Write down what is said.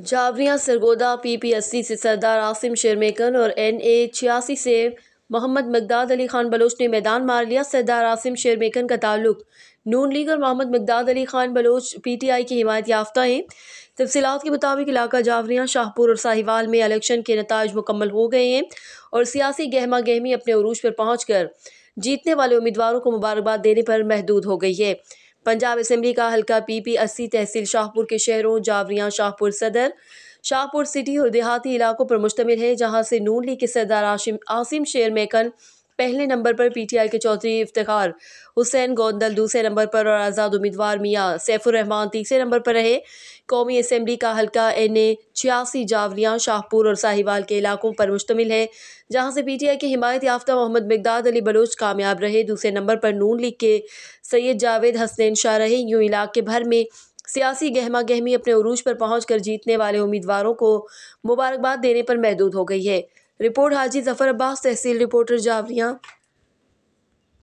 जावरियां Sargodha PP80 से सरदार आसिम शेरमेकन और NA86 से मोहम्मद मिकदाद अली खान बलोच ने मैदान मार लिया। सरदार आसिम शेरमेकन का ताल्लुक नून लीग और मोहम्मद मिकदाद अली खान बलोच PTI की हिमायत याफ्ता हैं। तफसीलात के मुताबिक इलाका जावरियां, शाहपुर और साहिवाल में इलेक्शन के नताइज मुकम्मल हो गए हैं और सियासी गहमा गहमी अपने उरूज पर पहुँच कर जीतने वाले उम्मीदवारों को मुबारकबाद देने पर महदूद हो गई है। पंजाब असम्बली का हल्का PP80 तहसील शाहपुर के शहरों जावरियां, शाहपुर सदर, शाहपुर सिटी और देहाती इलाकों पर मुश्तमिल है, जहां से नून लीग के सरदार आसिम शेरमेकन पहले नंबर पर, PTI के चौधरी इफ्तिखार हुसैन गोंदल दूसरे नंबर पर और आज़ाद उम्मीदवार मियाँ सैफुर रहमान तीसरे नंबर पर रहे। कौमी असम्बली का हल्का NA86 जावरियां, शाहपुर और साहिवाल के इलाकों पर मुश्तमिल है, जहां से PTI के हिमायत याफ्ता मोहम्मद मिकदाद अली बलोच कामयाब रहे। दूसरे नंबर पर नून लीग के सैयद जावेद हसनैन शाह रहे। यूँ इलाके भर में सियासी गहमा गहमी अपने उरूज पर पहुँच कर जीतने वाले उम्मीदवारों को मुबारकबाद देने पर महदूद हो गई है। रिपोर्ट हाजी जफर अब्बास, तहसील रिपोर्टर जावरियां।